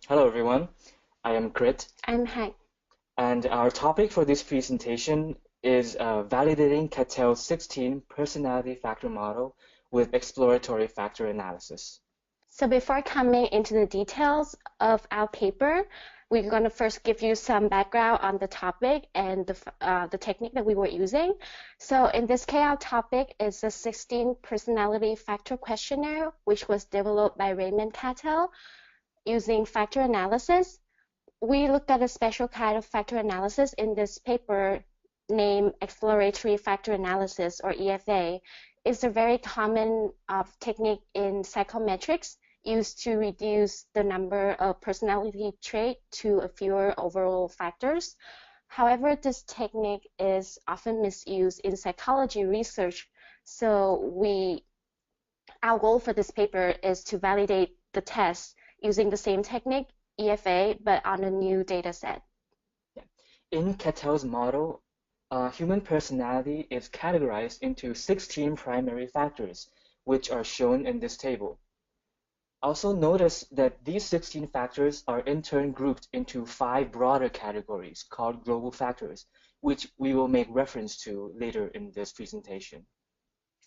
Hello everyone, I am Krit, I'm Hanh. and our topic for this presentation is validating Cattell's 16 personality factor model with exploratory factor analysis. So before coming into the details of our paper, we're going to first give you some background on the topic and the technique that we were using. So in this case, our topic is the 16 personality factor questionnaire, which was developed by Raymond Cattell using factor analysis. We looked at a special kind of factor analysis in this paper named exploratory factor analysis, or EFA. It's a very common technique in psychometrics used to reduce the number of personality traits to a fewer overall factors. However, this technique is often misused in psychology research. So our goal for this paper is to validate the test using the same technique, EFA, but on a new data set. In Cattell's model, human personality is categorized into 16 primary factors, which are shown in this table. Also notice that these 16 factors are in turn grouped into 5 broader categories called global factors, which we will make reference to later in this presentation.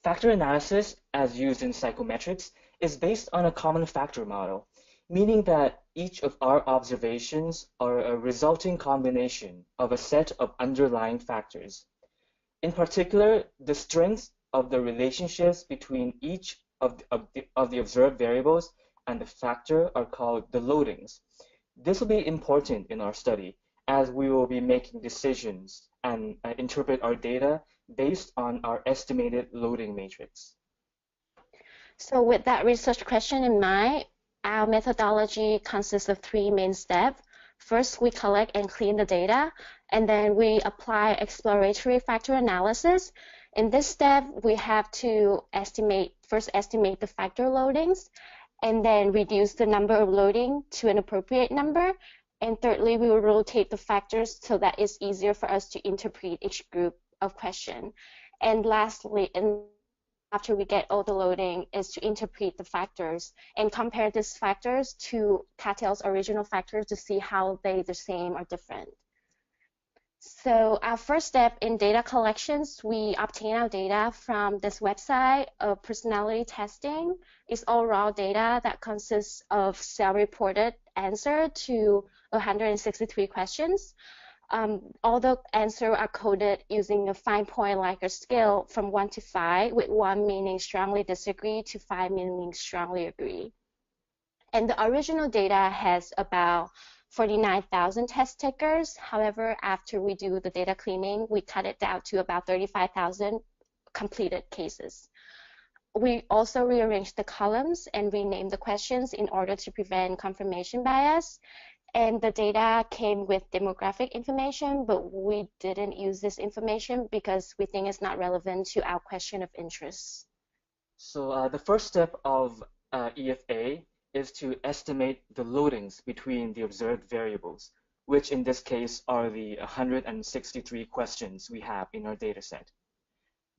Factor analysis, as used in psychometrics, is based on a common factor model, meaning that each of our observations are a resulting combination of a set of underlying factors. In particular, the strengths of the relationships between each of the observed variables and the factor are called the loadings. This will be important in our study as we will be making decisions and interpret our data based on our estimated loading matrix. So with that research question in mind, our methodology consists of 3 main steps. First, we collect and clean the data, and then we apply exploratory factor analysis. In this step, we have to first estimate the factor loadings, and then reduce the number of loading to an appropriate number. And thirdly, we will rotate the factors so that it's easier for us to interpret each group of question. And lastly, after we get all the loading, is to interpret the factors and compare these factors to Cattell's original factors to see how they the same or different. So our first step in data collections, we obtain our data from this website of personality testing. It's all raw data that consists of self-reported answer to 163 questions. All the answers are coded using a 5-point Likert scale from 1 to 5, with 1 meaning strongly disagree to 5 meaning strongly agree. And the original data has about 49,000 test takers. However, after we do the data cleaning, we cut it down to about 35,000 completed cases. We also rearranged the columns and renamed the questions in order to prevent confirmation bias. And the data came with demographic information, but we didn't use this information because we think it's not relevant to our question of interest. So the first step of EFA is to estimate the loadings between the observed variables, which in this case are the 163 questions we have in our dataset.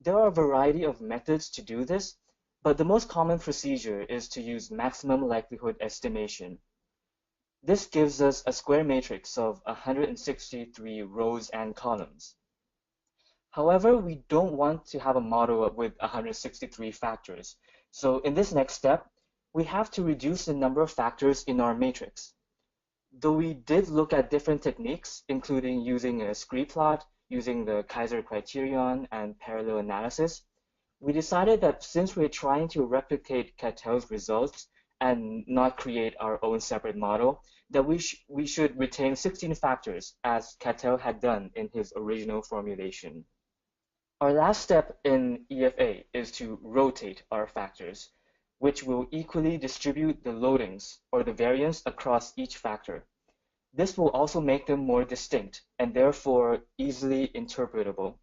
There are a variety of methods to do this, but the most common procedure is to use maximum likelihood estimation. This gives us a square matrix of 163 rows and columns. However, we don't want to have a model with 163 factors. So in this next step, we have to reduce the number of factors in our matrix. Though we did look at different techniques, including using a scree plot, using the Kaiser criterion, and parallel analysis, we decided that since we're trying to replicate Cattell's results and not create our own separate model, that we should retain 16 factors as Cattell had done in his original formulation. Our last step in EFA is to rotate our factors, which will equally distribute the loadings or the variance across each factor. This will also make them more distinct and therefore easily interpretable.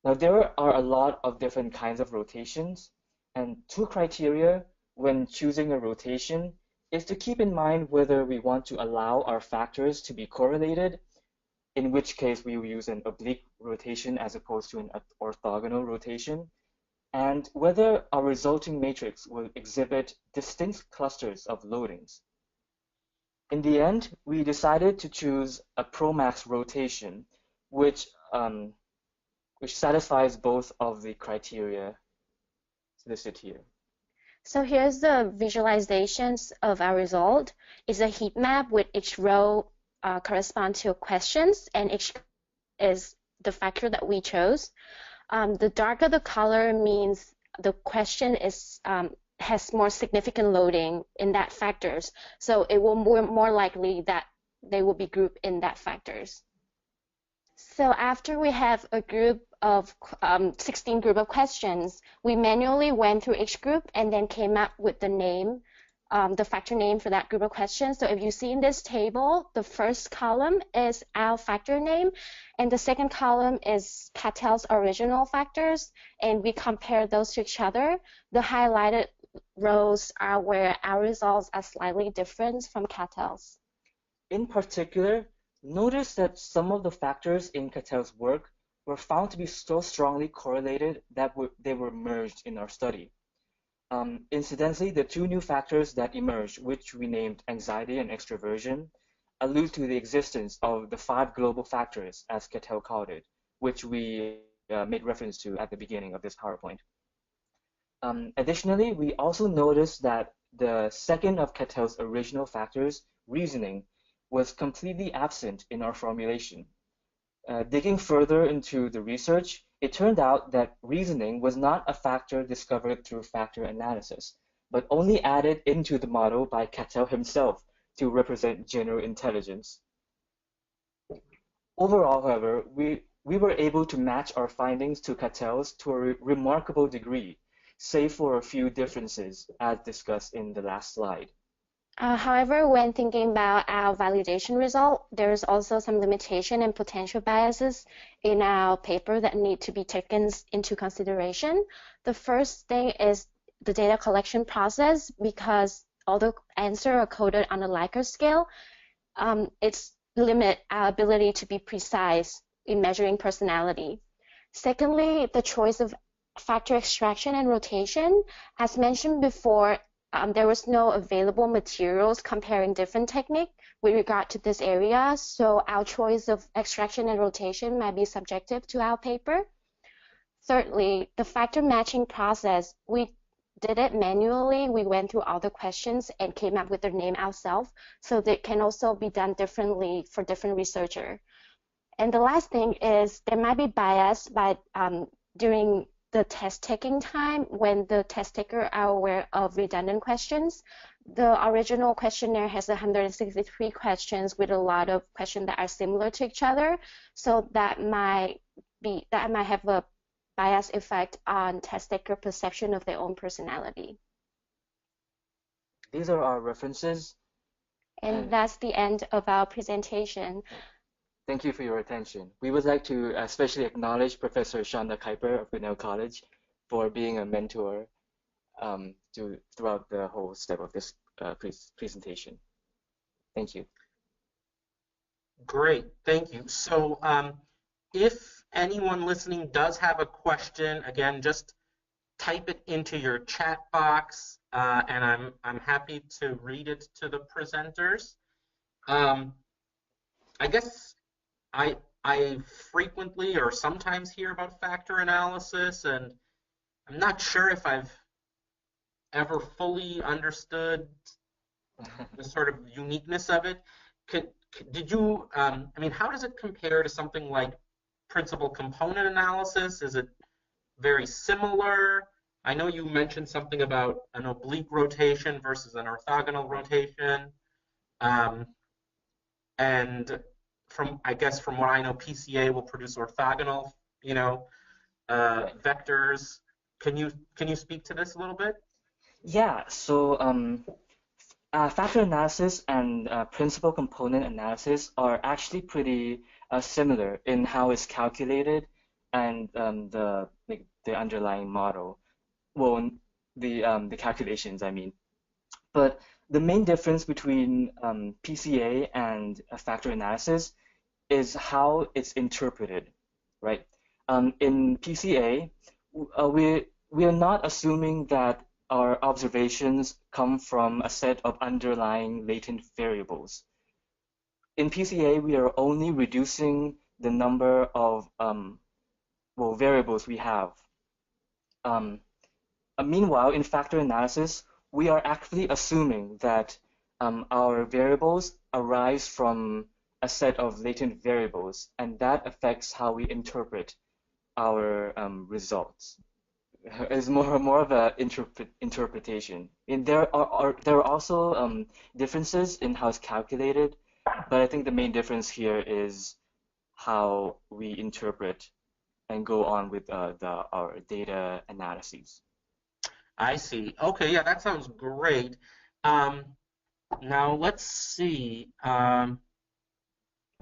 Now, there are a lot of different kinds of rotations, and 2 criteria when choosing a rotation is to keep in mind whether we want to allow our factors to be correlated, in which case we will use an oblique rotation as opposed to an orthogonal rotation, and whether our resulting matrix will exhibit distinct clusters of loadings. In the end, we decided to choose a Promax rotation, which satisfies both of the criteria listed here. So here's the visualizations of our result. It's a heat map with each row correspond to questions, and each is the factor that we chose. The darker the color means the question is has more significant loading in that factors. So it will more likely that they will be grouped in that factors. So after we have a group of 16 group of questions, we manually went through each group and then came up with the name, the factor name for that group of questions. So if you see in this table, the first column is our factor name, and the second column is Cattell's original factors, and we compare those to each other. The highlighted rows are where our results are slightly different from Cattell's. In particular, notice that some of the factors in Cattell's work were found to be so strongly correlated that they were merged in our study. Incidentally, the two new factors that emerged, which we named anxiety and extroversion, allude to the existence of the 5 global factors, as Cattell called it, which we made reference to at the beginning of this PowerPoint. Additionally, we also noticed that the second of Cattell's original factors, reasoning, was completely absent in our formulation. Digging further into the research, it turned out that reasoning was not a factor discovered through factor analysis, but only added into the model by Cattell himself to represent general intelligence. Overall, however, we were able to match our findings to Cattell's to a remarkable degree, save for a few differences, as discussed in the last slide. However, when thinking about our validation result, there is also some limitation and potential biases in our paper that need to be taken into consideration. The first thing is the data collection process, because although answers are coded on a Likert scale, it's limit our ability to be precise in measuring personality. Secondly, the choice of factor extraction and rotation. As mentioned before, there was no available materials comparing different techniques with regard to this area, so our choice of extraction and rotation might be subjective to our paper. Thirdly, the factor matching process, we did it manually. We went through all the questions and came up with the name ourselves, so that can also be done differently for different researchers. And the last thing is there might be bias by during the test taking time when the test taker are aware of redundant questions. The original questionnaire has 163 questions with a lot of questions that are similar to each other, so that might have a bias effect on test taker perception of their own personality. These are our references. And that's the end of our presentation. Thank you for your attention. We would like to especially acknowledge Professor Shonda Kuiper of Grinnell College for being a mentor throughout the whole step of this presentation. Thank you. Great, thank you. So if anyone listening does have a question, again, just type it into your chat box, and I'm happy to read it to the presenters. I guess I frequently or sometimes hear about factor analysis, and I'm not sure if I've ever fully understood the sort of uniqueness of it. Did you, I mean, how does it compare to something like principal component analysis? Is it very similar? I know you mentioned something about an oblique rotation versus an orthogonal rotation. And I guess from what I know, PCA will produce orthogonal, vectors. Can you speak to this a little bit? Yeah. So factor analysis and principal component analysis are actually pretty similar in how it's calculated and the underlying model. Well, the calculations, I mean. But the main difference between PCA and factor analysis is how it's interpreted, right? In PCA, we are not assuming that our observations come from a set of underlying latent variables. In PCA, we are only reducing the number of variables we have. Meanwhile, in factor analysis, we are actually assuming that our variables arise from a set of latent variables, and that affects how we interpret our results. It's more of a interpretation. And there are also differences in how it's calculated, but I think the main difference here is how we interpret and go on with our data analyses. I see. Okay, yeah, that sounds great. Now let's see.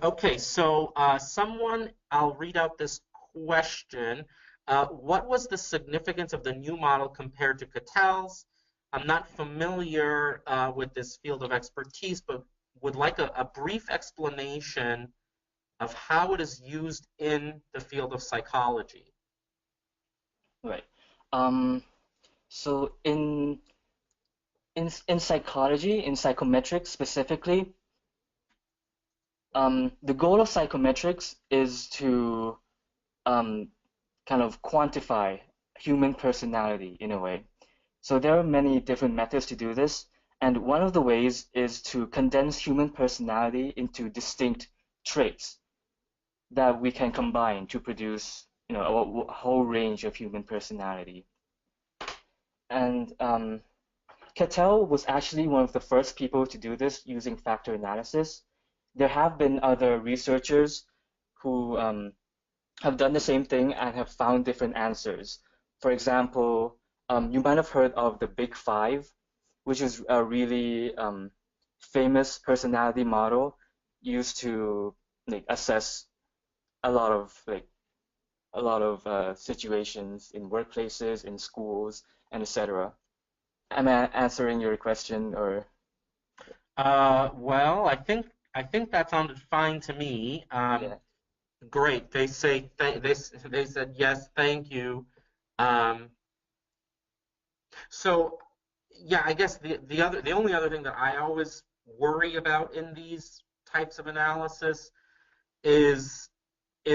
Okay, so I'll read out this question. What was the significance of the new model compared to Cattells? I'm not familiar with this field of expertise, but would like a brief explanation of how it is used in the field of psychology. Right. So in psychology, in psychometrics specifically, the goal of psychometrics is to kind of quantify human personality in a way. So there are many different methods to do this, and one of the ways is to condense human personality into distinct traits that we can combine to produce, a whole range of human personality. And Cattell was actually one of the first people to do this using factor analysis. There have been other researchers who have done the same thing and have found different answers. For example, you might have heard of the Big Five, which is a really famous personality model used to assess a lot of situations in workplaces, in schools, and etc. Am I answering your question or? Well, I think that sounded fine to me. Yeah. Great. They said yes, thank you. Um, so yeah, I guess the only other thing that I always worry about in these types of analysis is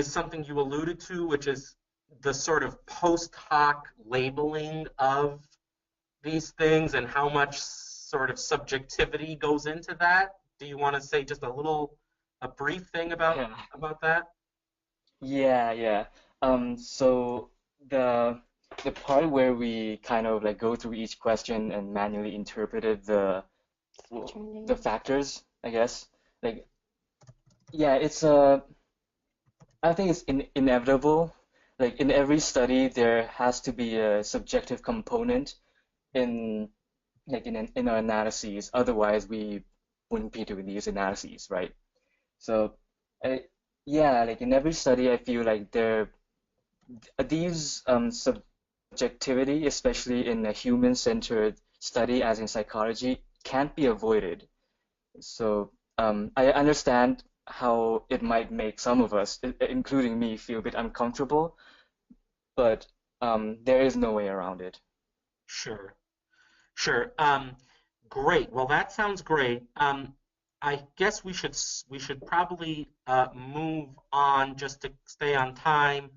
something you alluded to, which is the sort of post hoc labeling of these things and how much sort of subjectivity goes into that. Do you want to say just a brief thing Yeah. about that? Yeah. So the part where we kind of go through each question and manually interpreted the factors, I guess. Yeah, I think it's inevitable. In every study, there has to be a subjective component in in our analyses. Otherwise, we wouldn't be doing these analyses, right? So, uh, yeah, in every study, I feel like these subjectivity, especially in a human-centered study, as in psychology, can't be avoided. So, I understand how it might make some of us, including me, feel a bit uncomfortable, but there is no way around it. Sure. Sure. Great. Well, that sounds great. I guess we should probably move on just to stay on time.